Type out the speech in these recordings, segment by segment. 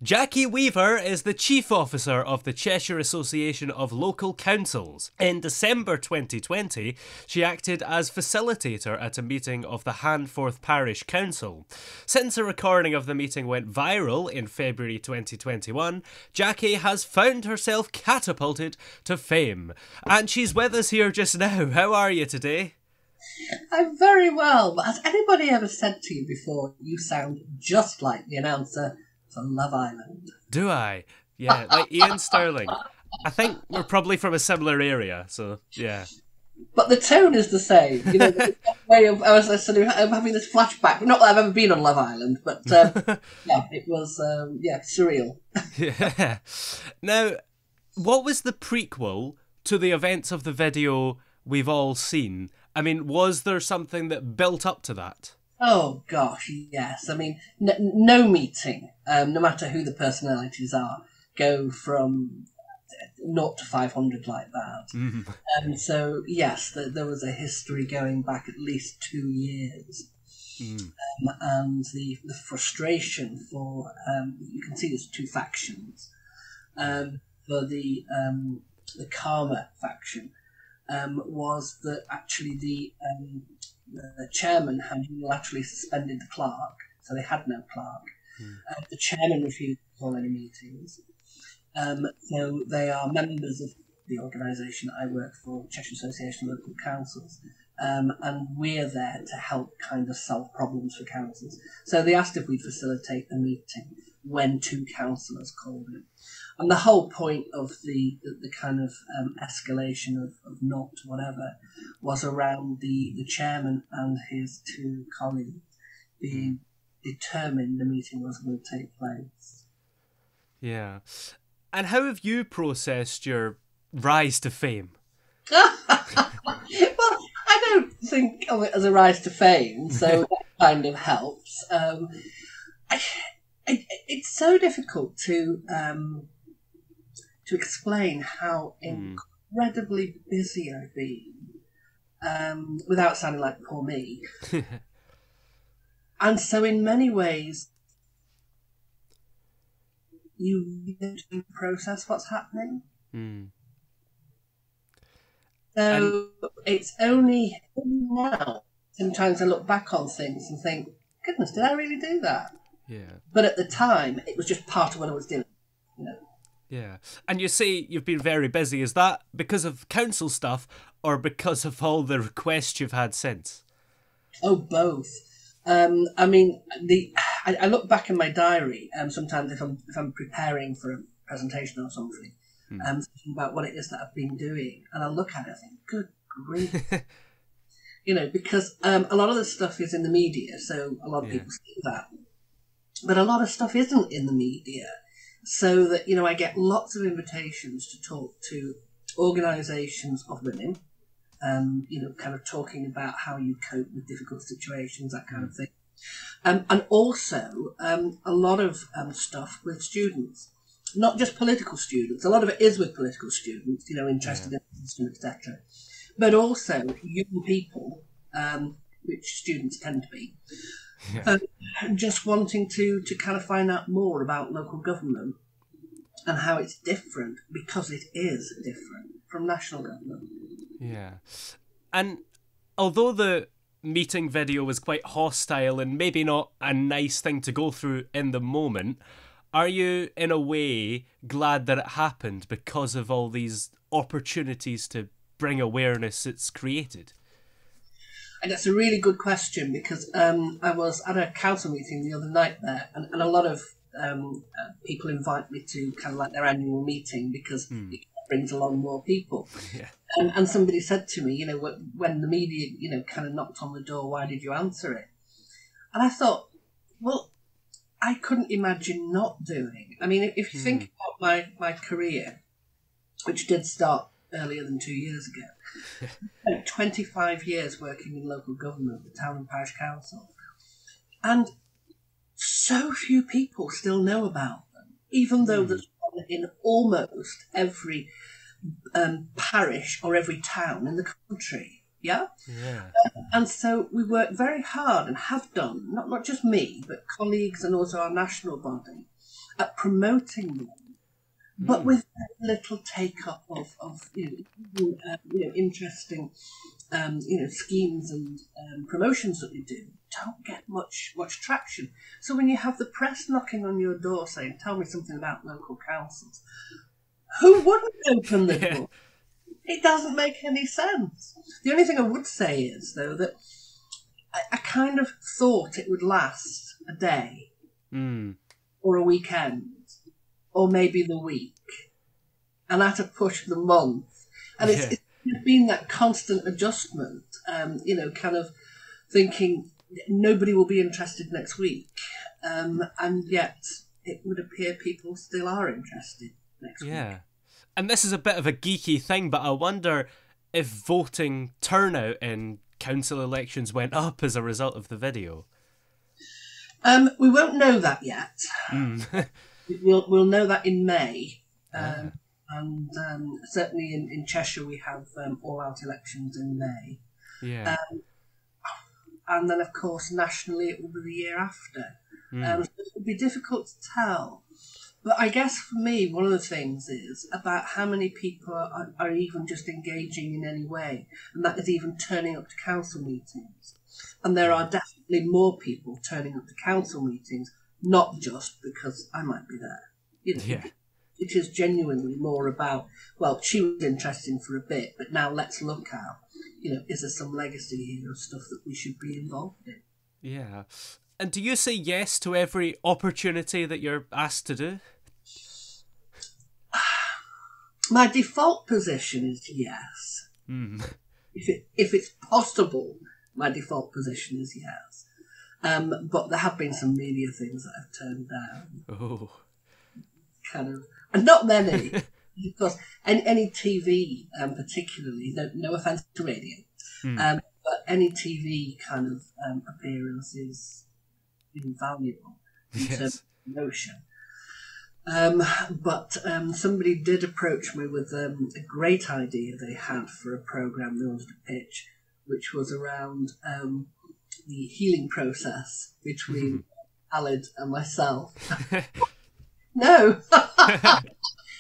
Jackie Weaver is the Chief Officer of the Cheshire Association of Local Councils. In December 2020, she acted as facilitator at a meeting of the Handforth Parish Council. Since a recording of the meeting went viral in February 2021, Jackie has found herself catapulted to fame. And she's with us here just now. How are you today? I'm very well. Has anybody ever said to you before, you sound just like the announcer for Love Island? Do I? Yeah, like Ian Sterling. I think we're probably from a similar area, so yeah. But the tone is the same. You know, the way of I was sort of having this flashback. Not that I've ever been on Love Island, but yeah, it was surreal. Yeah. Now, what was the prequel to the events of the video we've all seen? I mean, was there something that built up to that? Oh gosh, yes. I mean, no meeting, no matter who the personalities are, go from 0 to 500 like that. Mm. And so, yes, there was a history going back at least 2 years. And the frustration for, you can see there's two factions. For the Karma faction, was that actually the chairman had unilaterally suspended the clerk, so they had no clerk. The chairman refused to call any meetings. So they are members of the organisation I work for, Cheshire Association of Local Councils, and we're there to help kind of solve problems for councils. So they asked if we'd facilitate the meeting when two councillors called it. And the whole point of the kind of escalation of not whatever was around the chairman and his two colleagues being determined the meeting was going to take place. Yeah. And how have you processed your rise to fame? Well, I don't think of it as a rise to fame, so that kind of helps. It's so difficult to explain how incredibly busy I've been, without sounding like poor me. And so in many ways, you need to process what's happening. So it's only now, sometimes I look back on things and think, goodness, did I really do that? Yeah. But at the time, it was just part of what I was doing. You know? Yeah. And you say you've been very busy. Is that because of council stuff or because of all the requests you've had since? Oh, both. I mean, I look back in my diary sometimes if I'm preparing for a presentation or something, thinking about what it is that I've been doing, and I look at it and think, good grief. You know, because a lot of the stuff is in the media, so a lot of people see that. But a lot of stuff isn't in the media, so that, you know, I get lots of invitations to talk to organisations of women, you know, kind of talking about how you cope with difficult situations, that kind of thing. And also a lot of stuff with students, not just political students. A lot of it is with political students, you know, interested in the system, etc. But also young people, which students tend to be, just wanting to kind of find out more about local government and how it's different, because it is different from national government. Yeah. And although the meeting video was quite hostile and maybe not a nice thing to go through in the moment, are you in a way glad that it happened because of all these opportunities to bring awareness it's created? And that's a really good question, because I was at a council meeting the other night there, and a lot of people invite me to kind of like their annual meeting because it brings along more people. Yeah. And somebody said to me, you know, when the media, you know, kind of knocked on the door, why did you answer it? And I thought, well, I couldn't imagine not doing. I mean, if you think about my career, which did start earlier than 2 years ago, I spent 25 years working in local government, the town and parish council, and so few people still know about them, even though there's one in almost every parish or every town in the country. Yeah? And so we work very hard and have done, not just me, but colleagues and also our national body, at promoting them, but with very little take up of interesting schemes and promotions that we do don't get much traction. So when you have the press knocking on your door saying, "Tell me something about local councils," who wouldn't open the door? It doesn't make any sense. The only thing I would say is, though, that I kind of thought it would last a day or a weekend or maybe the week, and at a push the month. And it's been that constant adjustment, kind of thinking nobody will be interested next week. And yet it would appear people still are interested next week. Yeah. And this is a bit of a geeky thing, but I wonder if voting turnout in council elections went up as a result of the video. We won't know that yet. We'll know that in May. And certainly in Cheshire we have all-out elections in May. Yeah. And then, of course, nationally it will be the year after. So it will be difficult to tell. But I guess for me, one of the things is about how many people are even just engaging in any way, and that is even turning up to council meetings. And there are definitely more people turning up to council meetings, not just because I might be there. It is genuinely more about, well, she was interesting for a bit, but now let's look at, is there some legacy here of stuff that we should be involved in? Yeah. And do you say yes to every opportunity that you're asked to do? My default position is yes. If it's possible, my default position is yes. But there have been some media things that I've turned down. Oh. Kind of, and not many, because any TV, particularly, no offence to radio, but any TV kind of appearance is invaluable in terms of promotion. But somebody did approach me with a great idea they had for a programme they wanted to pitch, which was around the healing process between Alid and myself. No,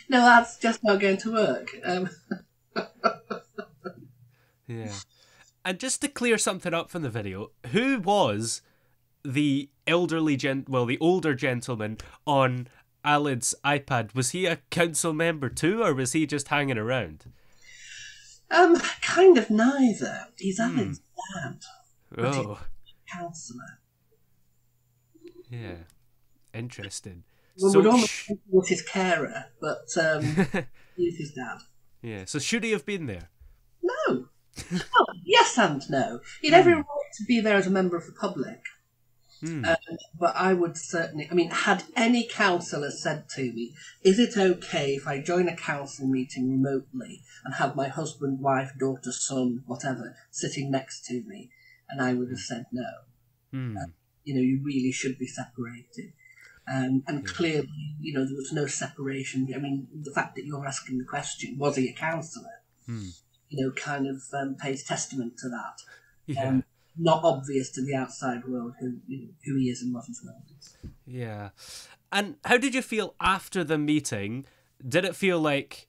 no, that's just not going to work. Yeah. And just to clear something up from the video, who was the the older gentleman on Alid's iPad? Was he a council member too, or was he just hanging around? Kind of neither. He's Alid's dad. Oh. Councillor. Yeah. Interesting. Well, we'd almost think he was his carer, but he's his dad. Yeah. So should he have been there? No. Oh, yes and no. He'd every right to be there as a member of the public. But I would certainly, had any councillor said to me, is it okay if I join a council meeting remotely and have my husband, wife, daughter, son, whatever, sitting next to me? And I would have said no. You really should be separated. And clearly, there was no separation. The fact that you're asking the question, was he a councillor? Kind of pays testament to that. Yeah. Not obvious to the outside world who he is and what his role is. Yeah. And how did you feel after the meeting? Did it feel like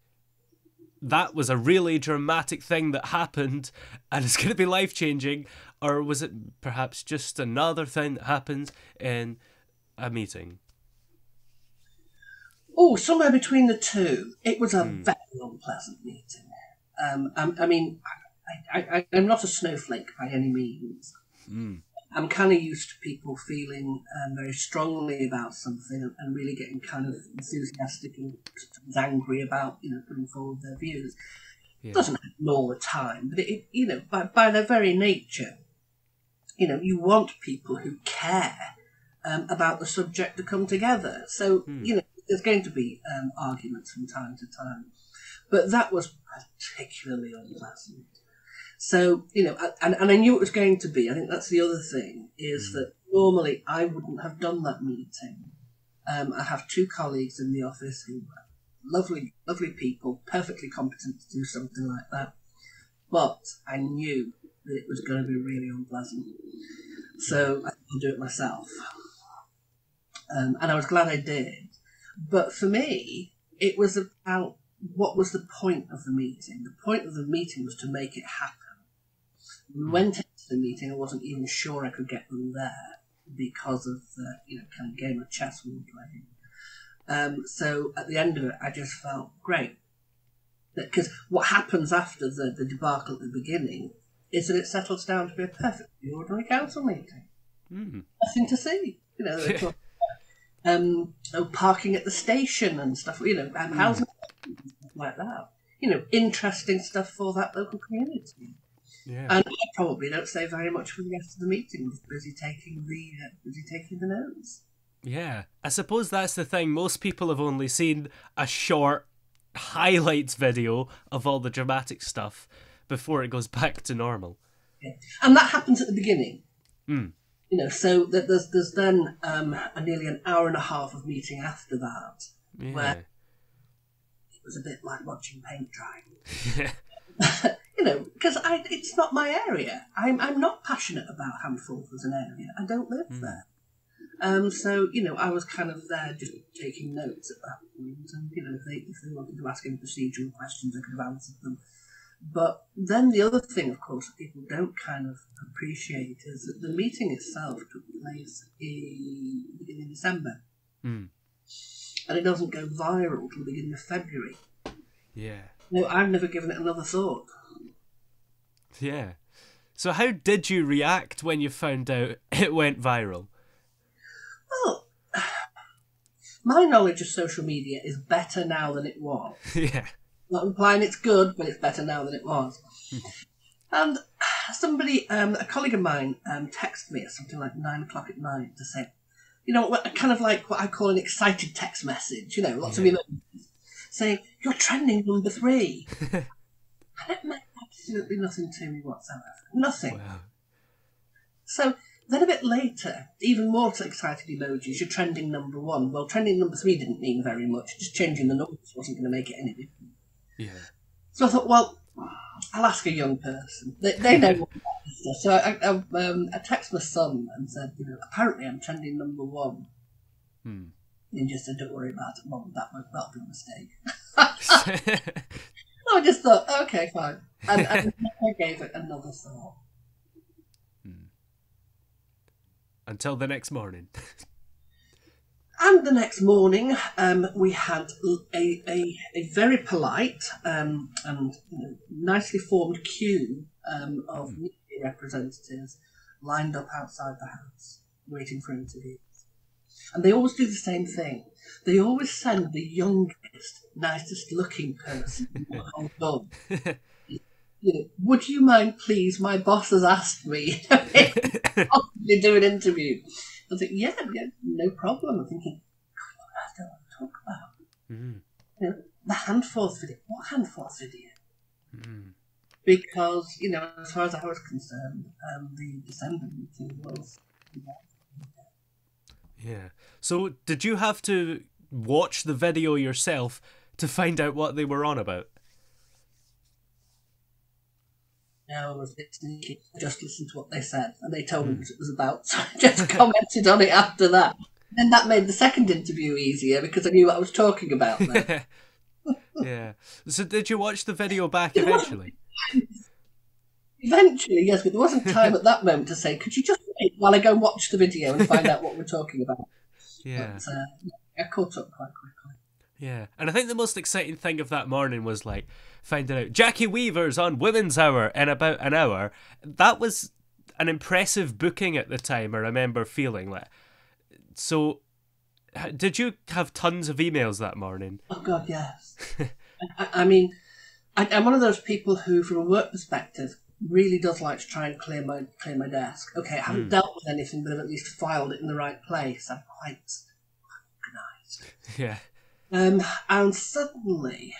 that was a really dramatic thing that happened and it's going to be life-changing? Or was it perhaps just another thing that happens in a meeting? Oh, somewhere between the two. It was a very unpleasant meeting. I'm not a snowflake by any means. I'm kind of used to people feeling very strongly about something and really getting kind of enthusiastic and angry about, putting forward their views. Yeah. It doesn't happen all the time, but by their very nature, you want people who care about the subject to come together. So, there's going to be arguments from time to time, but that was particularly unpleasant. So, and I knew it was going to be. I think that's the other thing, is that normally I wouldn't have done that meeting. I have two colleagues in the office who are lovely, lovely people, perfectly competent to do something like that. But I knew that it was going to be really unpleasant. So I had to do it myself. And I was glad I did. But for me, it was about what was the point of the meeting. The point of the meeting was to make it happen. We went into the meeting, I wasn't even sure I could get them there because of the kind of game of chess we were playing. So at the end of it, I just felt great. Because what happens after the debacle at the beginning is that it settles down to be a perfectly ordinary council meeting. Nothing to see. They're talking about, parking at the station and stuff, housing and stuff like that. Interesting stuff for that local community. Yeah. And I probably don't say very much for the rest of the meeting. I was busy taking the notes. Yeah. I suppose that's the thing. Most people have only seen a short highlights video of all the dramatic stuff before it goes back to normal. Yeah. And that happens at the beginning. Mm. So that there's then nearly an hour and a half of meeting after that, where it was a bit like watching paint drying. Because it's not my area. I'm not passionate about Handforth as an area. I don't live there. So I was kind of there just taking notes at that point, and if they wanted to ask any procedural questions, I could have answered them. But then the other thing, of course, that people don't kind of appreciate is that the meeting itself took place in the beginning of December. And it doesn't go viral till the beginning of February. Yeah. No, I've never given it another thought. Yeah. So how did you react when you found out it went viral? Well, my knowledge of social media is better now than it was. Yeah. Not implying it's good, but it's better now than it was. And somebody, a colleague of mine, texted me at something like 9 o'clock at night to say, kind of like what I call an excited text message, lots of emojis, saying, "You're trending number 3. And it meant absolutely nothing to me whatsoever. Nothing. Wow. So then a bit later, even more excited emojis, you're trending number 1. Well, trending number 3 didn't mean very much. Just changing the numbers wasn't going to make it any different. Yeah. So I thought, well, I'll ask a young person. They know what about this stuff. So I texted my son and said, apparently I'm trending number 1. And he just said, "Don't worry about it, Mum. That'll be a mistake." I just thought, okay, fine. And I gave it another thought. Until the next morning. And the next morning, we had a very polite and nicely formed queue of media representatives lined up outside the house, waiting for interviews. And they always do the same thing. They always send the youngest, nicest looking person on. "Would you mind, please? My boss has asked me to do an interview." I was like, yeah, no problem. I'm thinking, God, what else do I want to talk about? The Handforth video. What Handforth video? Because, as far as I was concerned, the December meeting was... Yeah. So did you have to watch the video yourself to find out what they were on about? No, I was a bit sneaky. I just listened to what they said, and they told me what it was about, so I just commented on it after that. And that made the second interview easier because I knew what I was talking about then. Yeah. So did you watch the video back eventually? Eventually, yes, but there wasn't time at that moment to say, "Could you just wait while I go and watch the video and find out what we're talking about?" Yeah. But I caught up quite quickly. Yeah. And I think the most exciting thing of that morning was finding out Jackie Weaver's on Women's Hour in about an hour. That was an impressive booking at the time, I remember feeling like. So, did you have tons of emails that morning? Oh, God, yes. I mean, I'm one of those people who, from a work perspective, really does like to try and clear my desk. Okay, I haven't dealt with anything, but I've at least filed it in the right place. I'm quite organised. Yeah. And suddenly,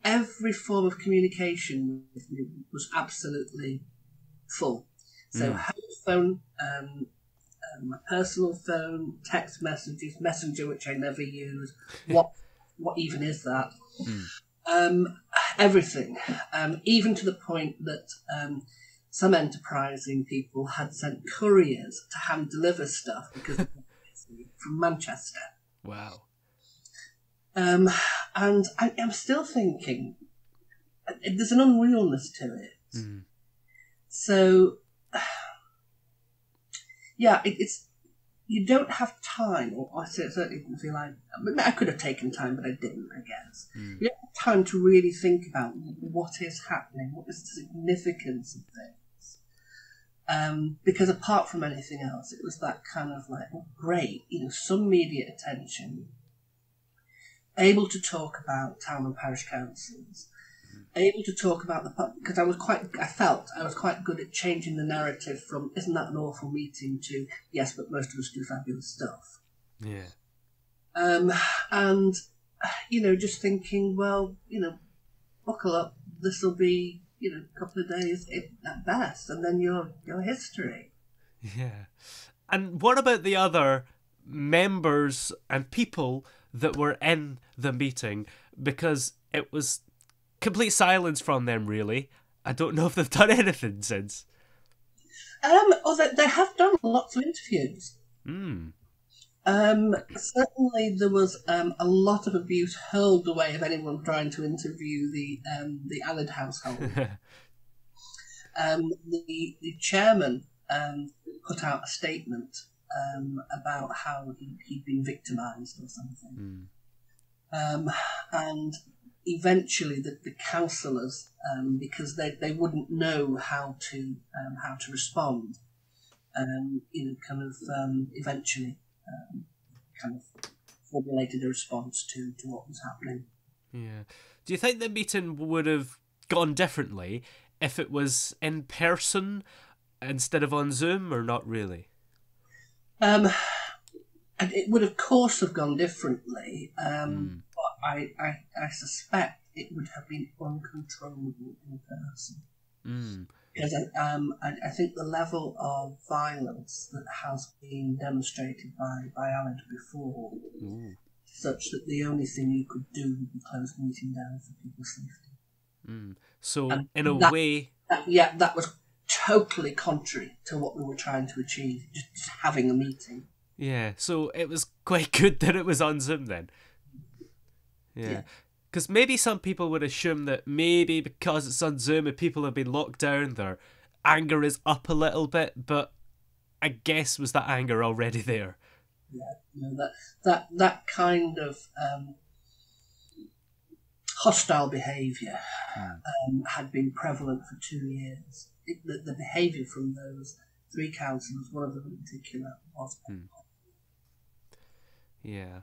every form of communication with me was absolutely full. So, home phone, my personal phone, text messages, Messenger, which I never use. What even is that? Everything, even to the point that some enterprising people had sent couriers to hand deliver stuff because from Manchester. Wow. And I'm still thinking, there's an unrealness to it. Mm. So, yeah, it's you don't have time, or I certainly didn't feel like I could have taken time, but I didn't. I guess you don't have time to really think about what is happening, what is the significance of things. Because apart from anything else, it was that kind of like, oh, great, some media attention, able to talk about town and parish councils, able to talk about because I felt I was quite good at changing the narrative from "isn't that an awful meeting" to "yes, but most of us do fabulous stuff." Yeah. And just thinking, well, buckle up. This will be a couple of days at best, and then your history. Yeah. And what about the other members and people that were in the meeting? Because it was complete silence from them, really. I don't know if they've done anything since. They have done lots of interviews. Certainly there was a lot of abuse hurled the way of anyone trying to interview the Aled household. The chairman put out a statement about how he'd been victimised or something. And eventually the councillors, because they wouldn't know how to respond, eventually kind of formulated a response to what was happening. Yeah. Do you think the meeting would have gone differently if it was in person instead of on Zoom, or not really? And it would of course have gone differently, but I suspect it would have been uncontrollable in person. Because I think the level of violence that has been demonstrated by Aled before, such that the only thing you could do would be close the meeting down for people's safety. So, and in a way... that was totally contrary to what we were trying to achieve, just having a meeting. Yeah, so it was quite good that it was on Zoom then. Yeah. Because maybe some people would assume that maybe because it's on Zoom and people have been locked down, their anger is up a little bit, but I guess was that anger already there? Yeah, that kind of hostile behaviour had been prevalent for 2 years. The behaviour from those 3 councillors, one of them in particular, was Yeah.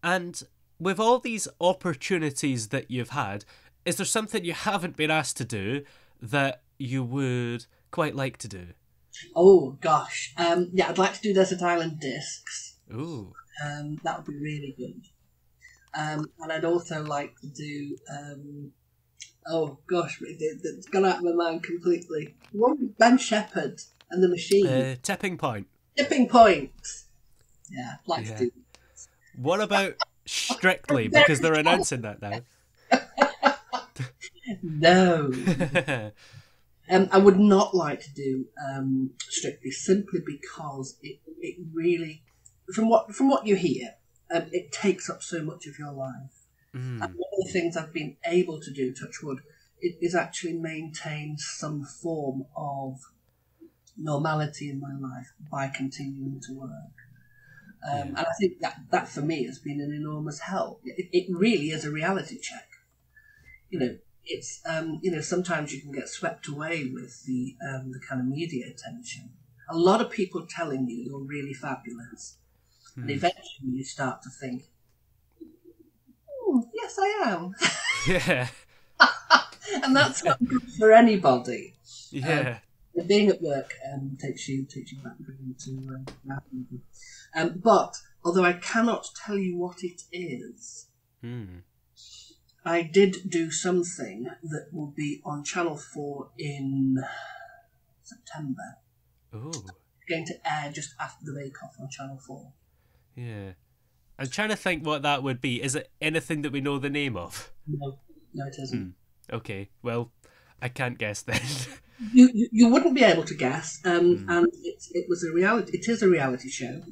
And with all these opportunities that you've had, is there something you haven't been asked to do that you would quite like to do? Oh, gosh. I'd like to do Desert Island Discs. Ooh. That would be really good. And I'd also like to do... oh, gosh, it's gone out of my mind completely. One with Ben Shepherd and the Machine. Tipping Point. Tipping Point. Yeah, I'd like to do that. What about Strictly? Because they're announcing that now. No. I would not like to do Strictly, simply because it really, from what you hear, it takes up so much of your life. And one of the things I've been able to do, touch wood, is actually maintain some form of normality in my life by continuing to work. And I think that for me has been an enormous help. It really is a reality check. It's sometimes you can get swept away with the kind of media attention. A lot of people telling you you're really fabulous, and eventually you start to think, yes, I am. Yeah. And that's not good for anybody. Yeah. Being at work takes you back into but although I cannot tell you what it is, I did do something that will be on Channel 4 in September. Ooh. It's going to air just after the Bake Off on Channel 4. Yeah. I'm trying to think what that would be. Is it anything that we know the name of? No, it isn't. Okay, well, I can't guess then. You wouldn't be able to guess, and it was a reality. It is a reality show.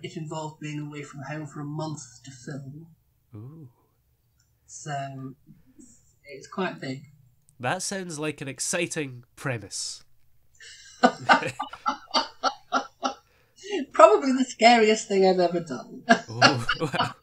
It involved being away from home for a month to film. Ooh. So it's quite big. That sounds like an exciting premise. Probably the scariest thing I've ever done. Oh, well.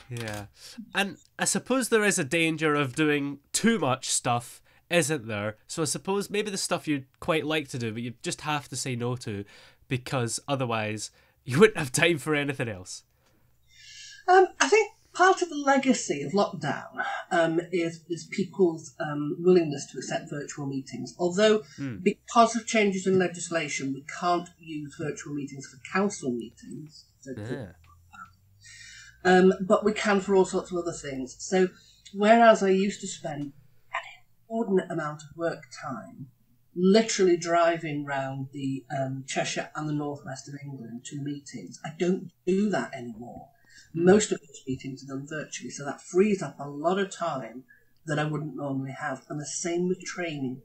Yeah. And I suppose there is a danger of doing too much stuff, isn't there? So I suppose maybe the stuff you'd quite like to do, but you just have to say no to, because otherwise you wouldn't have time for anything else. I think part of the legacy of lockdown is people's willingness to accept virtual meetings. Although, because of changes in legislation, we can't use virtual meetings for council meetings. But we can for all sorts of other things. So, whereas I used to spend an inordinate amount of work time literally driving round the Cheshire and the northwest of England to meetings, I don't do that anymore. Most of those meetings are done virtually, so that frees up a lot of time that I wouldn't normally have. And the same with training.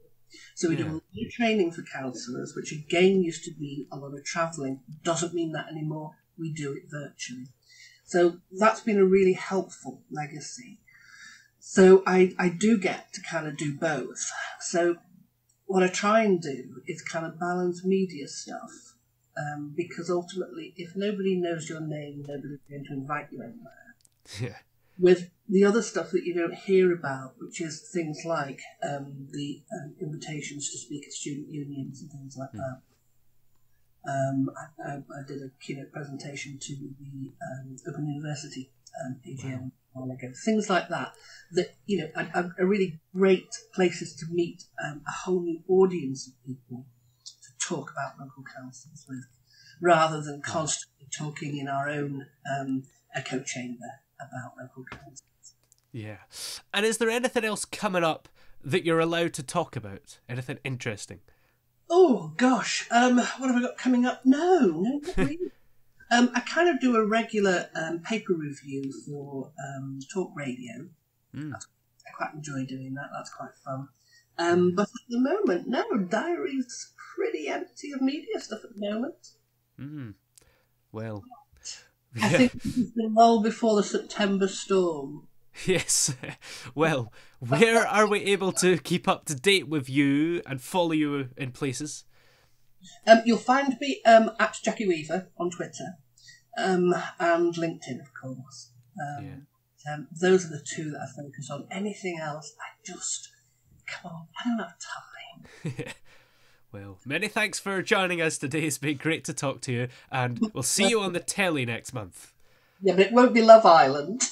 So we do a lot of training for counsellors, which again used to be a lot of travelling. Doesn't mean that anymore. We do it virtually. So that's been a really helpful legacy. So I do get to kind of do both. So what I try and do is kind of balance media stuff. Because ultimately, if nobody knows your name, nobody's going to invite you anywhere. Yeah. With the other stuff that you don't hear about, which is things like the invitations to speak at student unions and things like that. I did a keynote presentation to the Open University AGM a while ago. Things like that are really great places to meet a whole new audience of people to talk about local councils with, rather than constantly talking in our own echo chamber about local councils. Yeah. And is there anything else coming up that you're allowed to talk about? Anything interesting? Oh, gosh. What have I got coming up? No, not really. I kind of do a regular paper review for talk radio. I quite enjoy doing that. That's quite fun. But at the moment, no, diary's pretty empty of media stuff at the moment. Well, I think this has been well before the September storm. yes. Well, where are we able to keep up to date with you and follow you in places? You'll find me at Jackie Weaver on Twitter and LinkedIn, of course. Those are the two that I focus on. Anything else, come on, I don't have time. Well, many thanks for joining us today. It's been great to talk to you, and we'll see you on the telly next month. Yeah, but it won't be Love Island.